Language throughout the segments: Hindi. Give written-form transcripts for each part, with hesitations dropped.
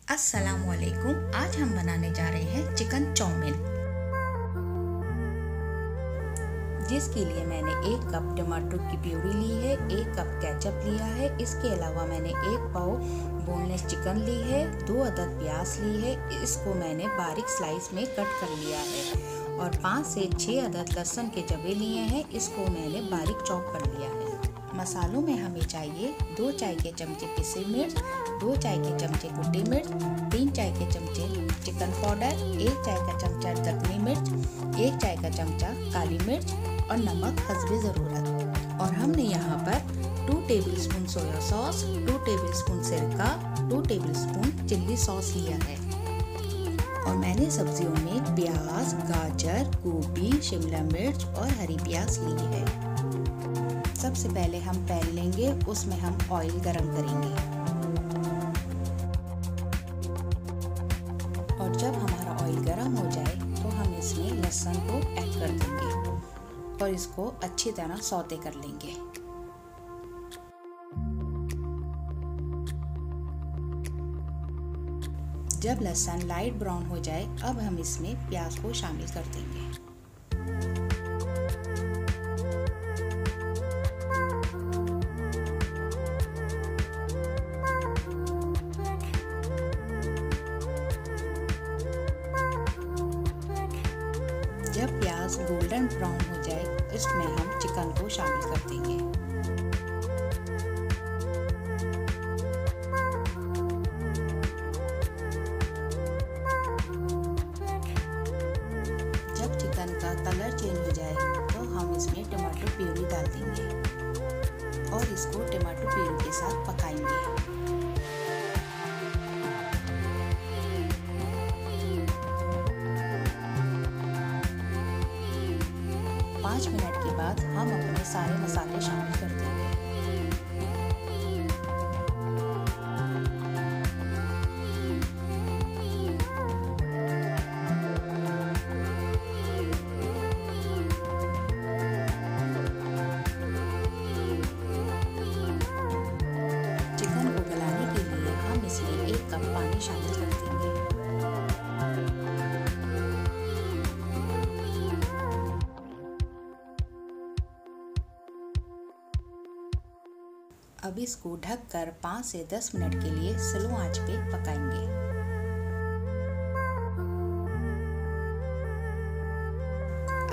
अस्सलामुअलैकुम। आज हम बनाने जा रहे हैं चिकन चाउमीन, जिसके लिए मैंने 1 कप टमाटर की प्यूरी ली है, 1 कप केचप लिया है। इसके अलावा मैंने 1 पाव बोनलेस चिकन ली है, 2 अदद प्याज ली है, इसको मैंने बारीक स्लाइस में कट कर लिया है और 5 से 6 अदद लहसुन के जबे लिए हैं, इसको मैंने बारीक चॉप कर लिया है। मसालों में हमें चाहिए 2 चाय के चमचे पिसी मिर्च, 2 चाय के चमचे कुटी मिर्च, 3 चाय के चमचे चिकन पाउडर, 1 चाय का चमचा दखनी मिर्च, 1 चाय का चमचा काली मिर्च और नमक हस्बे ज़रूरत। और हमने यहाँ पर 2 टेबलस्पून सोया सॉस, 2 टेबलस्पून सिरका, 2 टेबलस्पून चिल्ली सॉस लिया है। और मैंने सब्जियों में प्याज, गाजर, गोभी, शिमला मिर्च और हरी प्याज ली है। सबसे पहले हम पैन लेंगे, उसमें हम ऑयल गरम करेंगे और जब हमारा ऑयल गरम हो जाए तो हम इसमें लहसुन को ऐड कर देंगे और इसको अच्छी तरह सौते कर लेंगे। जब लहसुन लाइट ब्राउन हो जाए, अब हम इसमें प्याज को शामिल कर देंगे। जब प्याज गोल्डन ब्राउन हो जाए, इसमें हम चिकन को शामिल कर देंगे। जब चिकन का कलर चेंज हो जाए तो हम इसमें टमाटो प्यूरी डाल देंगे और इसको टमाटो प्यूरी के साथ पकाएंगे। 5 मिनट के बाद हम अपने सारे मसाले शामिल कर देंगे। चिकन को गलाने के लिए हम इसमें 1 कप पानी शामिल कर देंगे। अब इसको ढककर 5 से 10 मिनट के लिए स्लो आंच पे पकाएंगे।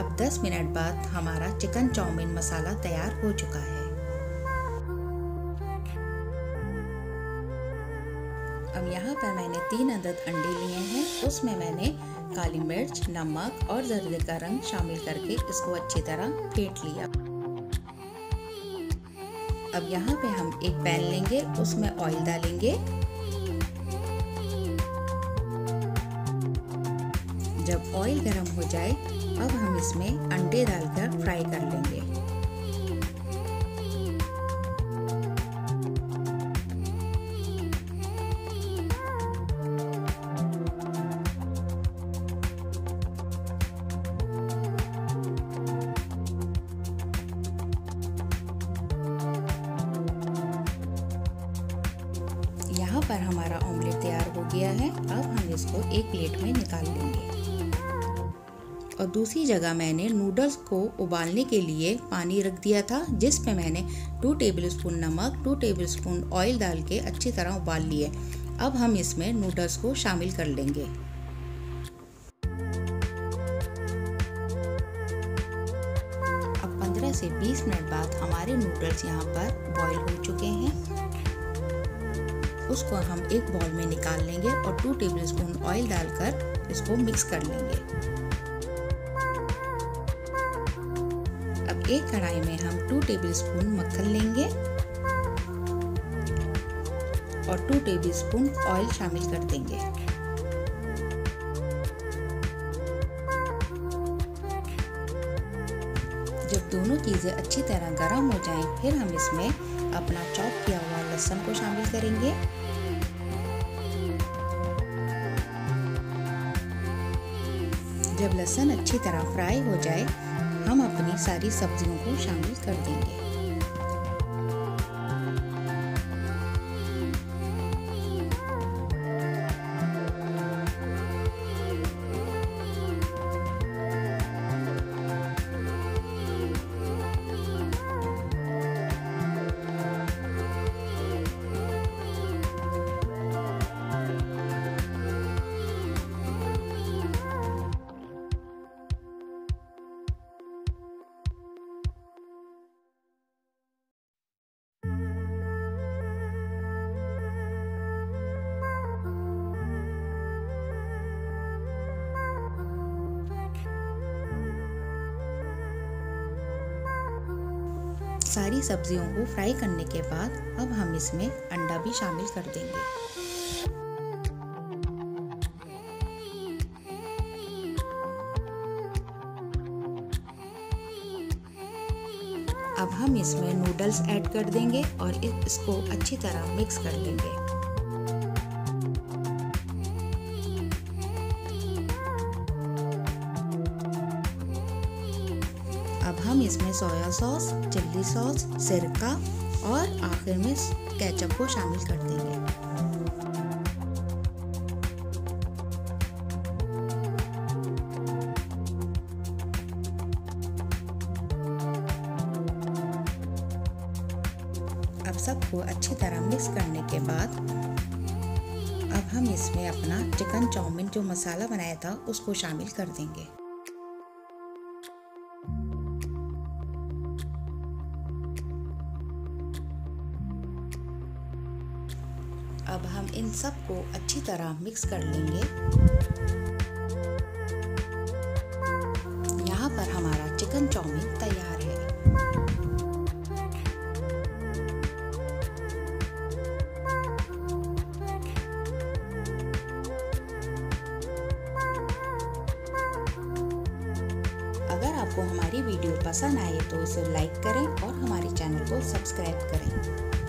अब 10 मिनट बाद हमारा चिकन चाउमीन मसाला तैयार हो चुका है। अब यहाँ पर मैंने 3 अदद अंडे लिए हैं, उसमें मैंने काली मिर्च, नमक और जर्दे का रंग शामिल करके इसको अच्छी तरह फेंट लिया। अब यहाँ पे हम एक पैन लेंगे, उसमें ऑयल डालेंगे। जब ऑयल गर्म हो जाए, अब हम इसमें अंडे डालकर फ्राई कर लेंगे। यहाँ पर हमारा ऑमलेट तैयार हो गया है। अब हम इसको एक प्लेट में निकाल लेंगे। और दूसरी जगह मैंने नूडल्स को उबालने के लिए पानी रख दिया था, जिस पे मैंने 2 टेबलस्पून नमक, 2 टेबलस्पून ऑयल डाल के अच्छी तरह उबाल लिए। अब हम इसमें नूडल्स को शामिल कर लेंगे। अब 15 से 20 मिनट बाद हमारे नूडल्स यहाँ पर बॉईल हो चुके हैं। उसको हम एक बाउल में निकाल लेंगे और 2 टेबलस्पून ऑयल डालकर इसको मिक्स कर लेंगे। अब एक कढ़ाई में हम 2 टेबलस्पून मक्खन लेंगे और 2 टेबलस्पून ऑयल शामिल कर देंगे। जब दोनों चीज़ें अच्छी तरह गर्म हो जाएं, फिर हम इसमें अपना चॉप किया हुआ लहसुन को शामिल करेंगे। जब लहसुन अच्छी तरह फ्राई हो जाए, हम अपनी सारी सब्जियों को शामिल कर देंगे। सारी सब्जियों को फ्राई करने के बाद अब हम इसमें अंडा भी शामिल कर देंगे। अब हम इसमें नूडल्स ऐड कर देंगे और इसको अच्छी तरह मिक्स कर लेंगे। अब हम इसमें सोया सॉस, चिल्ली सॉस, सिरका और आखिर में केचप को शामिल कर देंगे। अब सबको अच्छी तरह मिक्स करने के बाद अब हम इसमें अपना चिकन चाउमीन जो मसाला बनाया था उसको शामिल कर देंगे। अब हम इन सबको अच्छी तरह मिक्स कर लेंगे। यहाँ पर हमारा चिकन चाउमीन तैयार है। अगर आपको हमारी वीडियो पसंद आए तो इसे लाइक करें और हमारे चैनल को सब्सक्राइब करें।